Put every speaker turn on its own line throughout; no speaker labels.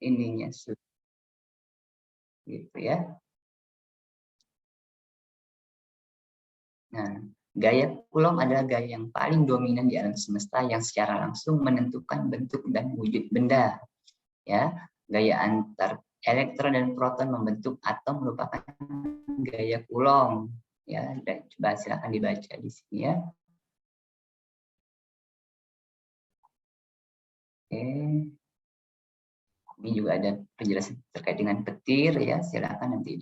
ininya gitu ya. Nah, gaya Coulomb adalah gaya yang paling dominan di alam semesta yang secara langsung menentukan bentuk dan wujud benda. Ya, gaya antar elektron dan proton membentuk atom merupakan gaya Coulomb. Ya, dan coba silakan dibaca di sini ya. Oke. Ini juga ada penjelasan terkait dengan petir ya, silakan nanti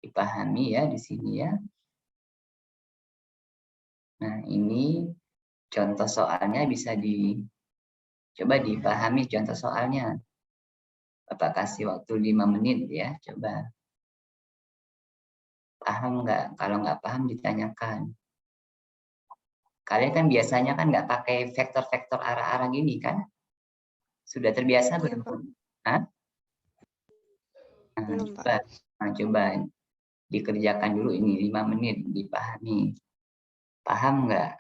dipahami ya di sini ya. Nah, ini contoh soalnya bisa coba dipahami contoh soalnya. Bapak kasih waktu 5 menit ya, coba. Paham nggak? Kalau nggak paham ditanyakan. Kalian kan biasanya kan nggak pakai vektor-vektor arah-arah gini kan? Sudah terbiasa
Iya,
belum?
Pak.
Hah? Nah,
Belum,
coba,
Pak.
coba dikerjakan dulu ini 5 menit, dipahami. Paham nggak?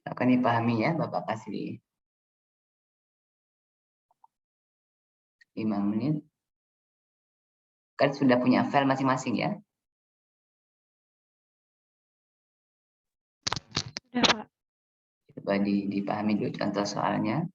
Akan dipahami ya, Bapak kasih 5 menit. Kan sudah punya file masing-masing ya?
Sudah, Pak.
Coba dipahami dulu contoh soalnya.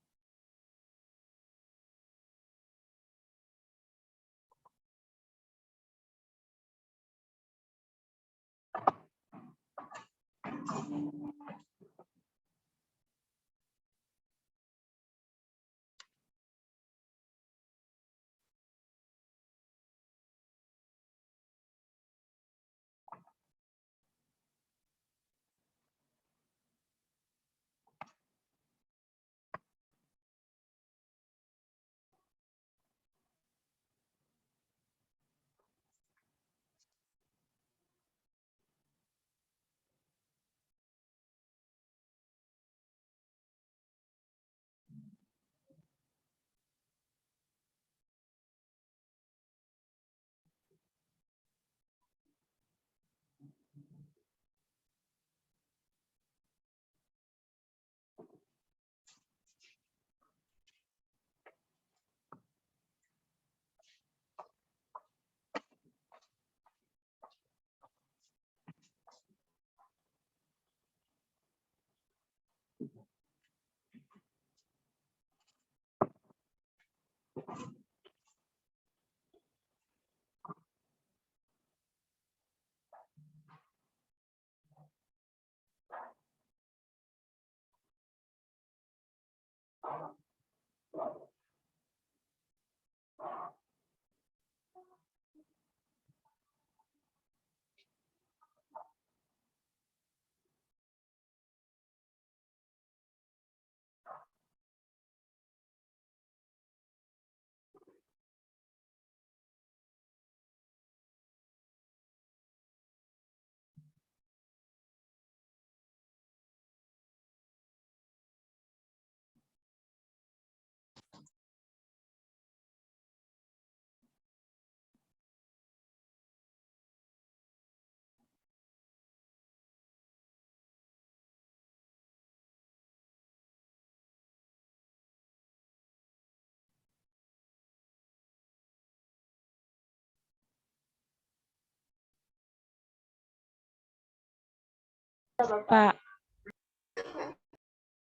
Pak.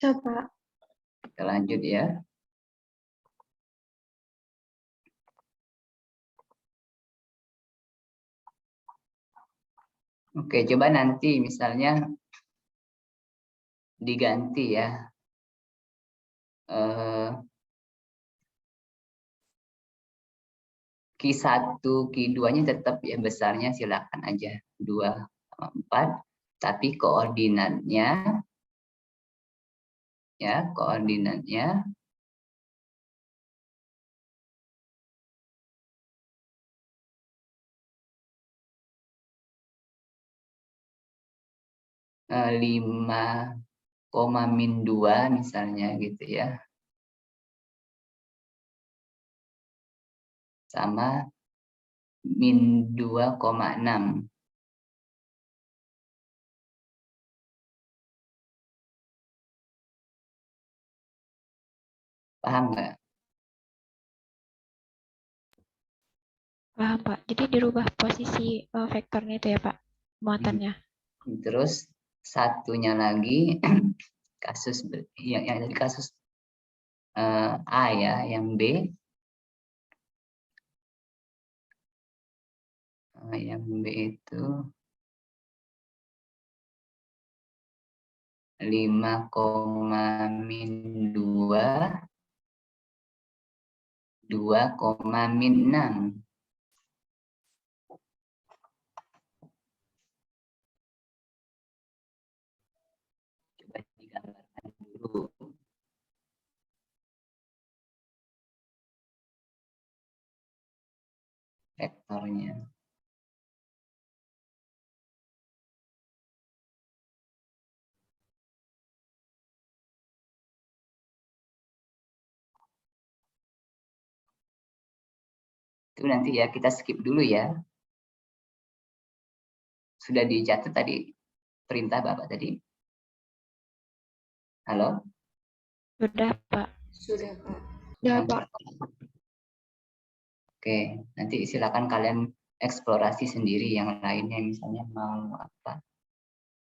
Coba.
Kita lanjut ya. Oke, coba nanti misalnya diganti ya. Q1, Q2-nya tetap ya besarnya silakan aja 2,4, tapi koordinatnya ya, koordinatnya lima koma min 2 misalnya gitu ya, sama min 2,6. Paham nggak?
Paham, Pak. Jadi dirubah posisi vektornya itu ya, Pak, muatannya.
Terus satunya lagi kasus yang tadi kasus A ya, yang B. Yang B itu 5,-2, 2,-6. Coba digambarkan dulu vektornya. Itu nanti ya kita skip dulu ya. Sudah dicatat tadi perintah Bapak tadi? Halo?
Sudah, Pak.
Sudah, Pak.
Sudah, Pak.
Oke, nanti silakan kalian eksplorasi sendiri yang lainnya, misalnya mau apa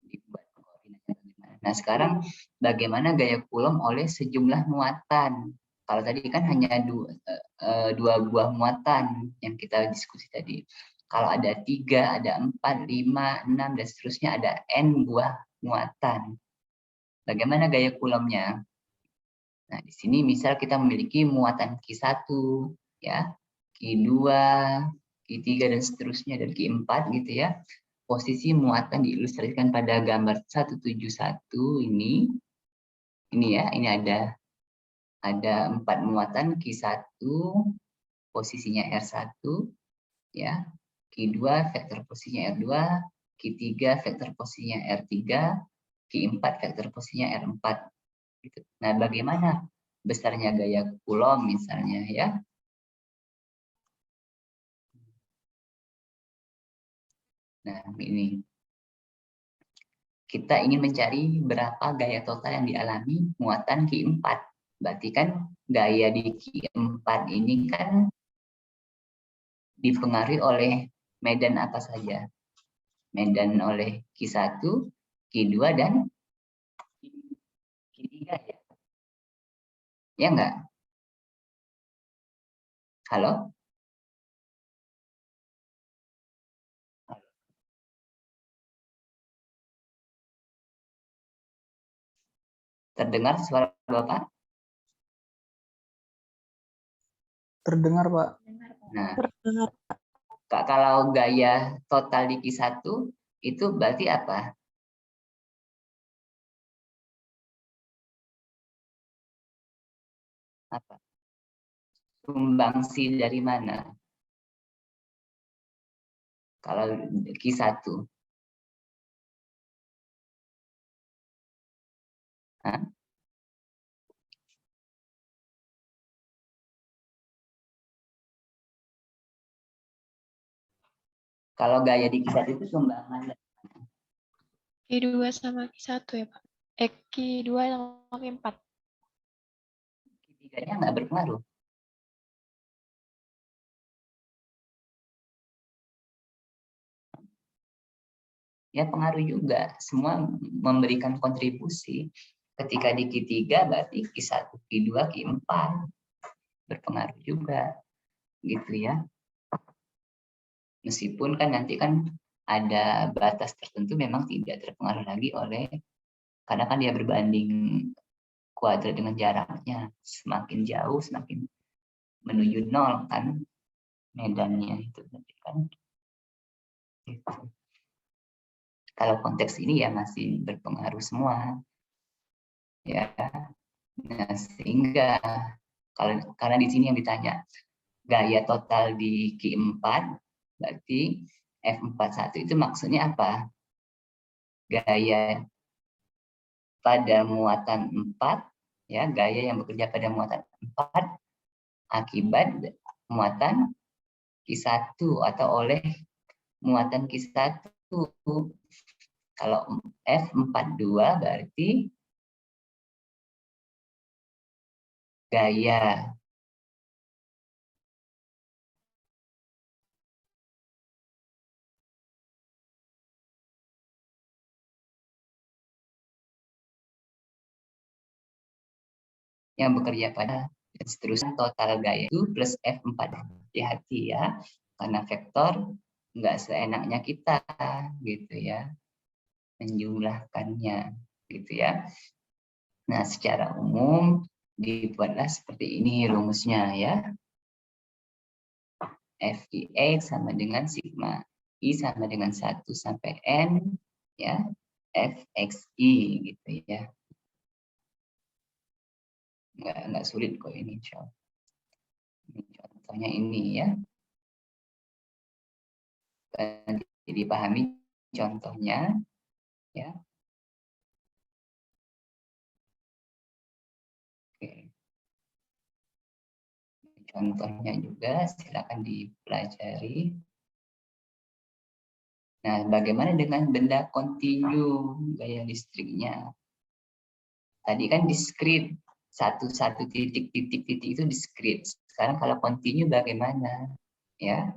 dibuat koordinatnya bagaimana. Nah, sekarang bagaimana gaya Coulomb oleh sejumlah muatan? Kalau tadi kan hanya dua buah muatan yang kita diskusi tadi. Kalau ada 3, ada 4, 5, 6, dan seterusnya ada N buah muatan. Bagaimana gaya Coulomb-nya? Nah, di sini misal kita memiliki muatan Q1, ya, Q2, Q3, dan seterusnya, dan Q4 gitu ya. Posisi muatan diilustrasikan pada gambar 171 ini ya, ini ada 4 muatan, Q1 posisinya R1 ya, Q2 vektor posisinya R2, Q3 vektor posisinya R3, Q4 vektor posisinya R4 gitu. Nah, bagaimana besarnya gaya Coulomb misalnya ya? Nah, ini kita ingin mencari berapa gaya total yang dialami muatan Q4. Berarti kan gaya di Q4 ini kan dipengaruhi oleh medan apa saja? Medan oleh Q1, Q2, dan Q3 ya? Ya enggak? Halo? Terdengar suara Bapak?
Terdengar, Pak.
Nah,
Terdengar.
kalau gaya total di Q1 itu berarti apa? Apa? Sumbangsi dari mana? Kalau Q1. Hah? Kalau gaya di Q1 itu sumbangan.
Q2 sama Q1 ya, Pak. Q2 sama Q4.
Q3-nya nggak berpengaruh. Ya pengaruh juga. Semua memberikan kontribusi. Ketika di Q3 berarti Q1, Q2, Q4 berpengaruh juga. Gitu ya. Meskipun kan nanti kan ada batas tertentu memang tidak terpengaruh lagi oleh karena kan dia berbanding kuadrat dengan jaraknya, semakin jauh semakin menuju 0 kan medannya itu kan. Gitu. Kalau konteks ini ya masih berpengaruh semua ya. Nah, sehingga karena di sini yang ditanya gaya total di Q4, berarti F41 itu maksudnya apa? Gaya pada muatan 4, ya, gaya yang bekerja pada muatan 4 akibat muatan Q1 atau oleh muatan Q1. Kalau F42 berarti gaya yang bekerja pada dan seterusnya total gaya itu plus F4. Hati-hati ya, karena vektor nggak seenaknya kita gitu ya menjumlahkannya gitu ya. Nah, secara umum dibuatlah seperti ini rumusnya ya. Fix sama dengan sigma I sama dengan 1 sampai N ya, Fxi gitu ya. Nggak sulit kok ini, contohnya ini ya. Jadi pahami contohnya ya. Oke. Contohnya juga silakan dipelajari. Nah, bagaimana dengan benda kontinu gaya listriknya? Tadi kan diskrit, satu titik itu diskrit. Sekarang kalau kontinu bagaimana? Ya,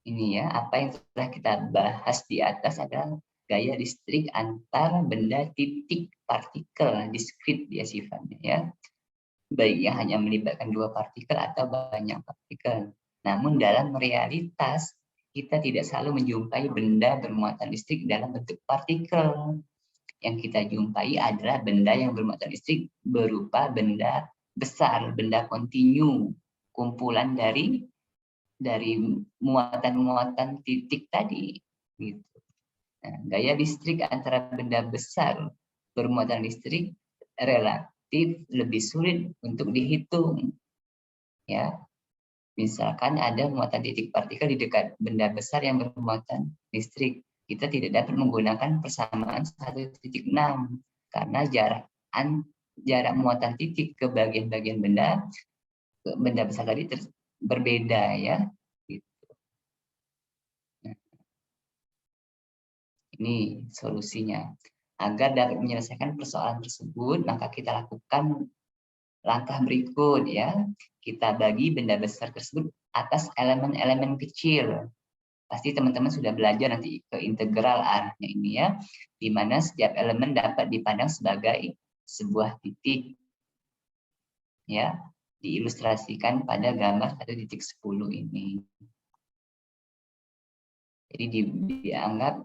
ini ya, apa yang telah kita bahas di atas adalah gaya listrik antar benda titik partikel, diskrit dia sifatnya ya. Baik yang hanya melibatkan 2 partikel atau banyak partikel. Namun dalam realitas kita tidak selalu menjumpai benda bermuatan listrik dalam bentuk partikel. Yang kita jumpai adalah benda yang bermuatan listrik berupa benda besar, benda kontinu, kumpulan dari muatan-muatan titik tadi. Gitu. Nah, gaya listrik antara benda besar bermuatan listrik relatif lebih sulit untuk dihitung. Ya, misalkan ada muatan titik partikel di dekat benda besar yang bermuatan listrik, kita tidak dapat menggunakan persamaan 1,6 karena jarak muatan titik ke bagian-bagian benda besar tadi berbeda ya. Ini solusinya. Agar dapat menyelesaikan persoalan tersebut, maka kita lakukan langkah berikut ya. Kita bagi benda besar tersebut atas elemen-elemen kecil. Pasti teman-teman sudah belajar nanti ke integral arahnya ini ya, di mana setiap elemen dapat dipandang sebagai sebuah titik. Ya, diilustrasikan pada gambar 1.10 ini. Jadi dianggap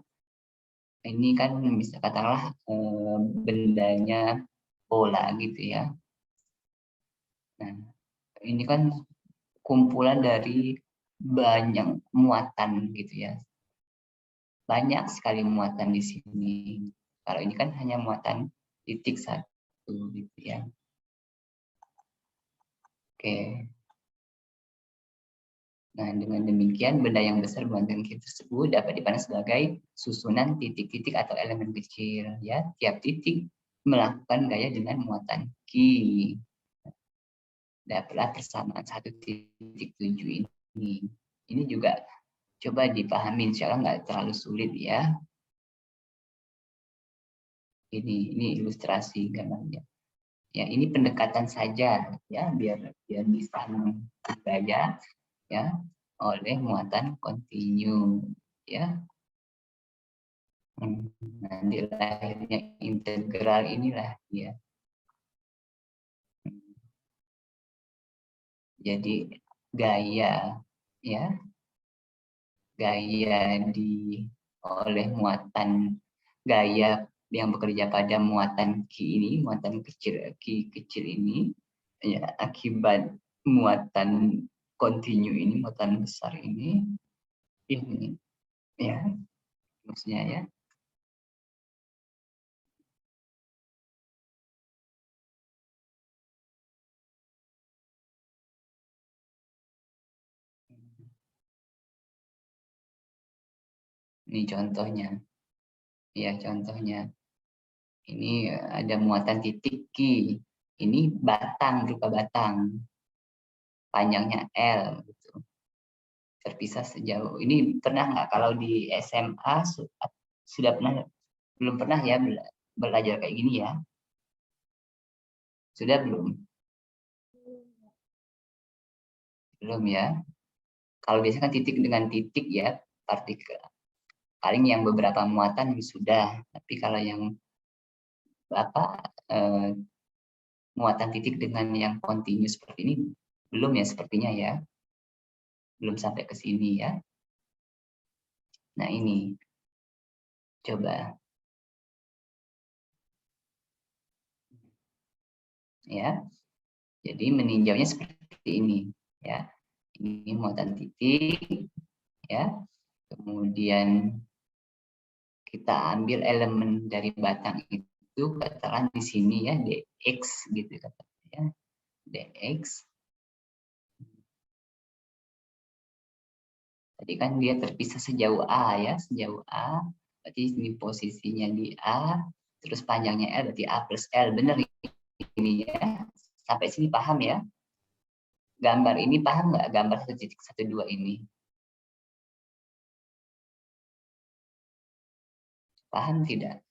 ini kan bisa katakanlah bendanya bola gitu ya. Nah, ini kan kumpulan dari banyak muatan gitu ya. Banyak sekali muatan di sini. Kalau ini kan hanya muatan titik 1 gitu ya. Oke. Nah, dengan demikian benda yang besar bermuatan Q tersebut dapat dipandang sebagai susunan titik-titik atau elemen kecil ya. Tiap titik melakukan gaya dengan muatan Q. Dapatlah persamaan 1,7 ini. Ini juga coba dipahami, insya Allah nggak terlalu sulit ya. Ini ilustrasi gambarnya. Ya, ini pendekatan saja ya, biar bisa dibaca ya oleh muatan kontinu ya. Nanti lahirnya integral inilah ya. Jadi gaya ya, gaya oleh muatan gaya yang bekerja pada muatan Q ini, muatan Q kecil ini, ya, akibat muatan kontinu ini, muatan besar ini, ya, maksudnya ya. Ini contohnya, ya contohnya. Ini ada muatan titik Q. Ini batang, berupa batang. Panjangnya L. Gitu. Terpisah sejauh. Ini pernah nggak kalau di SMA sudah pernah? Belum pernah ya belajar kayak gini ya? Sudah belum? Belum ya? Kalau biasanya kan titik dengan titik ya, partikel. Paling yang beberapa muatan sudah. Tapi kalau yang muatan titik dengan yang kontinu seperti ini belum ya sepertinya ya. Belum sampai ke sini ya. Nah ini coba ya. Jadi meninjaunya seperti ini ya. Ini muatan titik ya. Kemudian kita ambil elemen dari batang itu, katakan di sini ya dx gitu katanya ya. Dx. Tadi kan dia terpisah sejauh A ya, sejauh A. Berarti ini posisinya di A, terus panjangnya L berarti A plus L. Benar ini ya. Sampai sini paham ya? Gambar ini paham nggak? Gambar 1.12 ini. Paham tidak?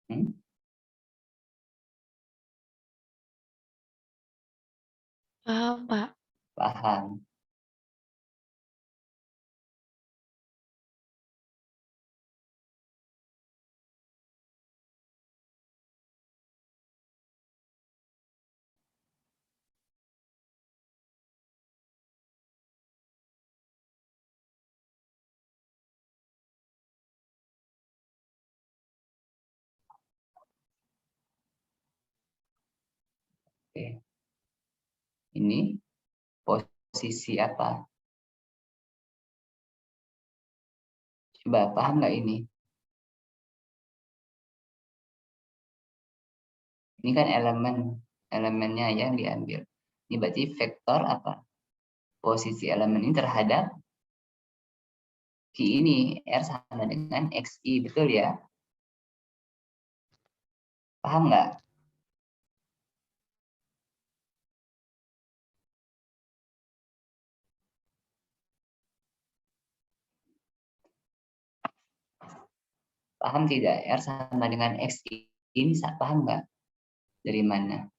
Hmm?
Paham, Pak.
Paham. Oke. Ini posisi apa? Coba paham nggak ini? Ini kan elemennya yang diambil. Ini berarti vektor apa? Posisi elemen ini terhadap Q ini. R sama dengan XI, betul ya? Paham nggak? Paham tidak? R sama dengan XI. Ini paham nggak? Dari mana?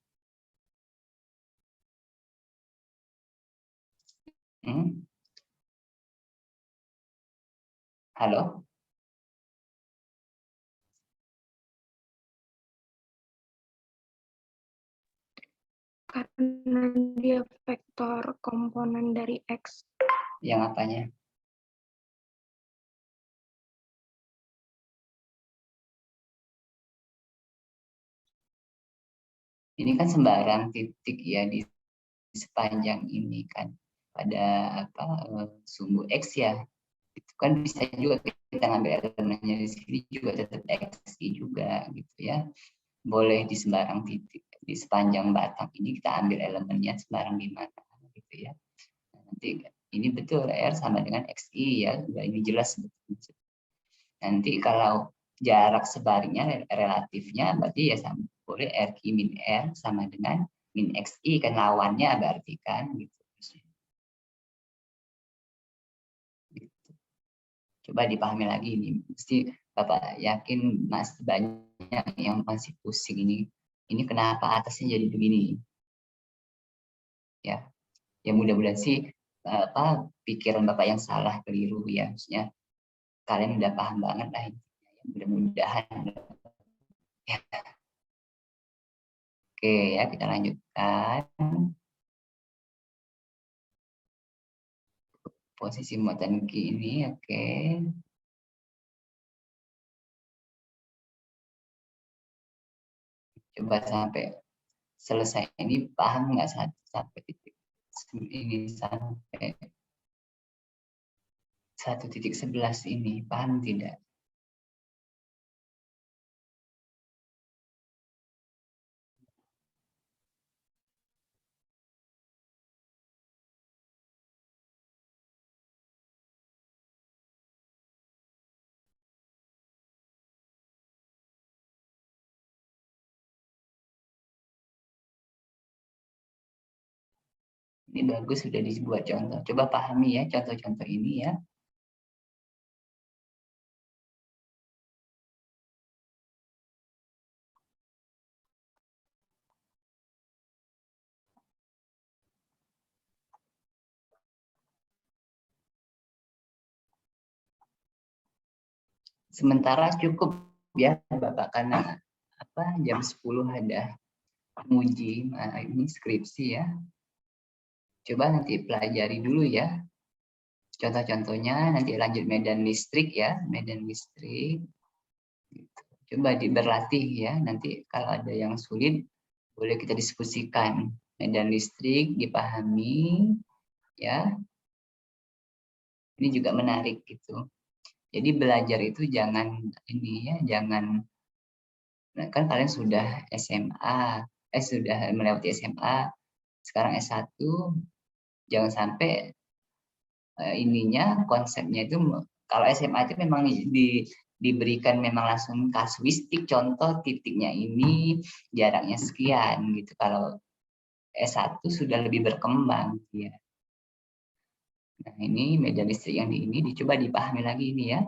Hmm? Halo?
Karena dia vektor komponen dari X.
Yang apanya? Ini kan sembarang titik ya di sepanjang ini kan. Pada sumbu X ya. Itu kan bisa juga kita ngambil elemennya di sini juga tetap XI juga gitu ya. Boleh di sembarang titik, di sepanjang batang ini kita ambil elemennya sembarang di mana gitu ya. Nanti ini betul R sama dengan XI ya, sudah ini jelas. Nanti kalau jarak sebaliknya relatifnya berarti ya sama, boleh RQ min R sama dengan min XI kan lawannya berarti kan gitu. Coba dipahami lagi ini, mesti Bapak yakin masih banyak yang masih pusing ini. Ini kenapa atasnya jadi begini? Ya, ya mudah-mudahan sih pikiran Bapak yang salah keliru ya, maksudnya kalian udah paham banget lah ini. Mudah-mudahan. Ya. Oke ya, kita lanjutkan. Posisi muatan Q ini, oke. Coba sampai selesai ini, paham nggak sampai titik ini, sampai 1.11 ini, paham tidak? Ini bagus sudah dibuat contoh. Coba pahami ya contoh-contoh ini ya. Sementara cukup ya Bapak, karena jam 10 ada menguji ini skripsi ya. Coba nanti pelajari dulu ya. Contoh-contohnya nanti lanjut medan listrik ya, medan listrik. Coba berlatih ya, nanti kalau ada yang sulit boleh kita diskusikan. Medan listrik dipahami ya. Ini juga menarik gitu. Jadi belajar itu jangan ini ya, jangan, kan kalian sudah SMA, sudah melewati SMA, sekarang S1, jangan sampai ininya konsepnya itu, kalau SMA itu memang diberikan memang langsung kasuistik, contoh titiknya ini, jaraknya sekian gitu. Kalau S1 sudah lebih berkembang ya. Nah, ini medan listrik yang ini dicoba dipahami lagi ini ya.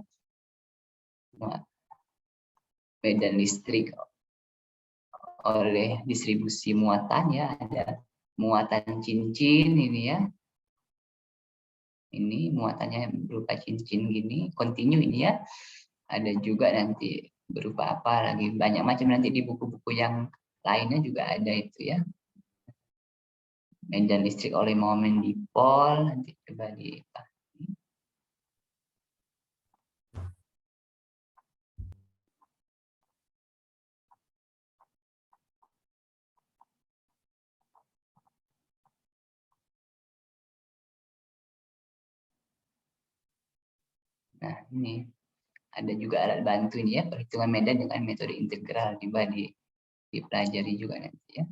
Medan listrik oleh distribusi muatan ya, ada muatan cincin ini ya. Ini muatannya berupa cincin gini, kontinu ini ya. Ada juga nanti berupa apa lagi, banyak macam nanti di buku-buku yang lainnya juga ada itu ya. Medan listrik oleh momen dipol, nanti coba dipahami. Nah, ini ada juga alat bantu ini ya, perhitungan medan dengan metode integral, coba dipelajari juga nanti ya.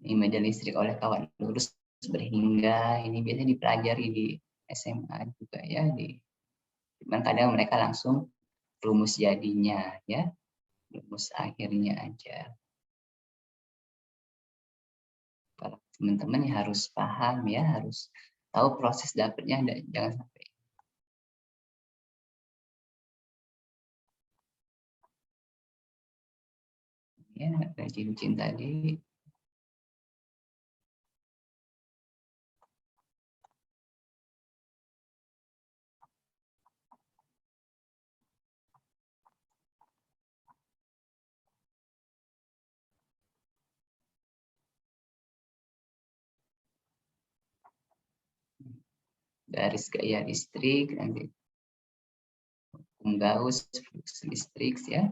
Ini medan listrik oleh kawat lurus berhingga, ini biasanya dipelajari di SMA juga ya, cuman kadang mereka langsung rumus jadinya ya, rumus akhirnya aja. Kalau teman-teman ya harus paham ya, harus tahu proses dapatnya, jangan sampai ya. Ada cincin tadi. Garis gaya listrik, nanti Gauss, flux listrik ya.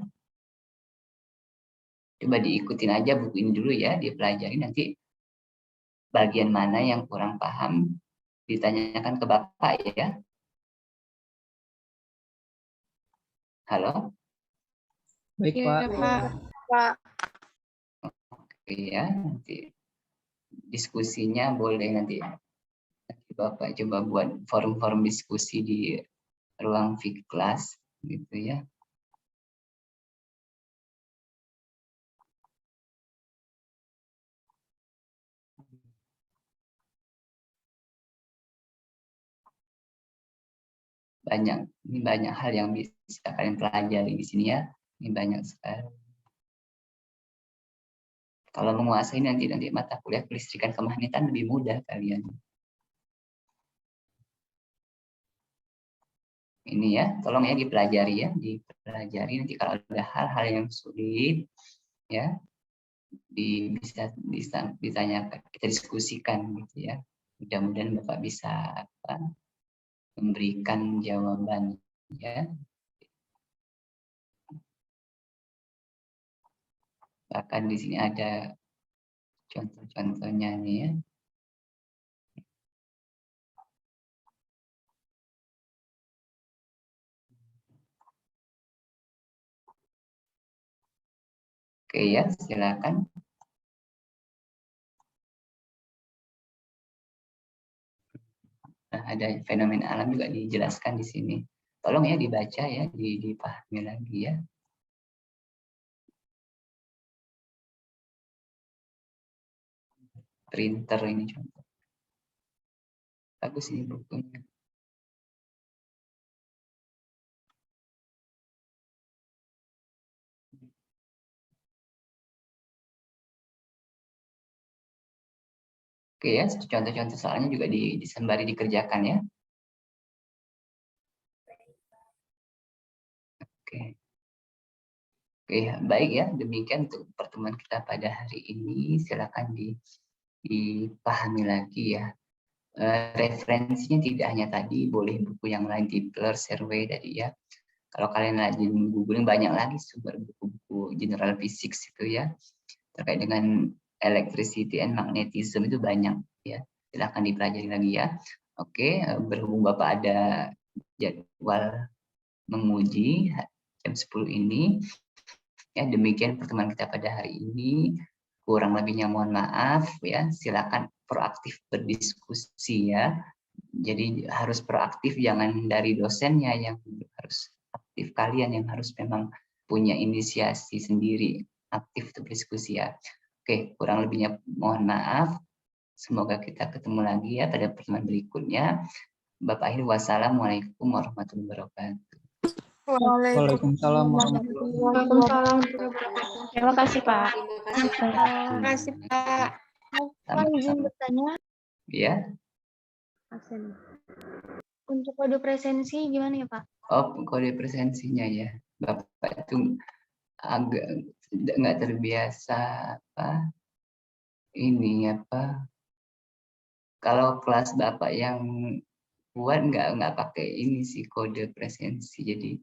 Coba diikutin aja buku ini dulu ya, dipelajari, nanti bagian mana yang kurang paham ditanyakan ke Bapak ya. Halo?
Baik,
Iya,
Pak.
Pak.
Oke ya, nanti diskusinya boleh nanti Bapak coba buat forum-forum diskusi di ruang kelas gitu ya. Ini banyak hal yang bisa kalian pelajari di sini ya. Ini banyak sekali. Kalau menguasai nanti mata kuliah kelistrikan kemagnetan lebih mudah kalian. Ini ya, tolong ya dipelajari ya, nanti kalau ada hal-hal yang sulit ya bisa ditanyakan, kita diskusikan gitu ya. Mudah-mudahan Bapak bisa memberikan jawaban ya. Bahkan di sini ada contoh-contohnya nih ya. Oke ya, silakan. Nah, ada fenomena alam juga dijelaskan di sini. Tolong ya dibaca ya, dipahami lagi ya. Printer ini contoh. Bagus ini bukunya. Oke ya, contoh-contoh soalnya juga disembari dikerjakan ya. Oke. Oke, baik ya. Demikian untuk pertemuan kita pada hari ini. Silakan dipahami lagi ya. Referensinya tidak hanya tadi, boleh buku yang lain, Tipler, Survey tadi ya. Kalau kalian rajin googling, banyak lagi sumber buku-buku general physics itu ya. Terkait dengan electricity and magnetism itu banyak ya. Silakan dipelajari lagi ya. Oke, berhubung Bapak ada jadwal menguji jam 10 ini, ya demikian pertemuan kita pada hari ini. Kurang lebihnya mohon maaf ya. Silakan proaktif berdiskusi ya. Jadi harus proaktif, jangan dari dosennya yang harus aktif, kalian yang harus memang punya inisiasi sendiri, aktif untuk diskusi ya. Oke, kurang lebihnya mohon maaf. Semoga kita ketemu lagi ya pada pertemuan berikutnya. Bapak akhir, wassalamualaikum warahmatullahi wabarakatuh.
Waalaikumsalam warahmatullahi wabarakatuh.
Terima kasih, Pak.
Terima kasih, Pak. Pak, izin bertanya,
Ya.
untuk kode presensi gimana ya, Pak?
Oh, kode presensinya ya. Bapak itu agak nggak terbiasa kalau kelas Bapak yang buat nggak pakai ini sih kode presensi. Jadi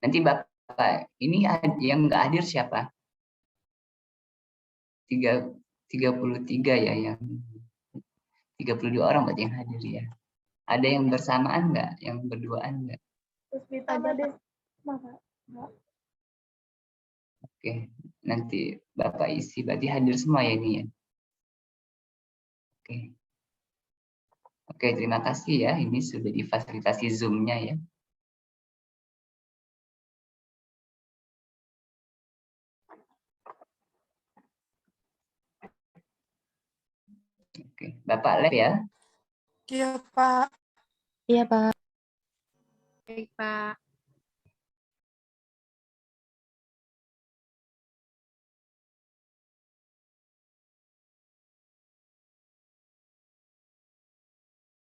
nanti Bapak ini yang nggak hadir siapa? 33 ya, yang 32 orang berarti yang hadir ya. Ada yang bersamaan nggak? Yang berduaan nggak?
Terus ditambah deh.
Oke, nanti Bapak isi, berarti hadir semua ya ini ya. Oke. Oke, terima kasih ya. Ini sudah difasilitasi Zoom-nya ya. Oke, Bapak lab ya.
Iya, Pak. Iya, Pak.
Baik, Pak.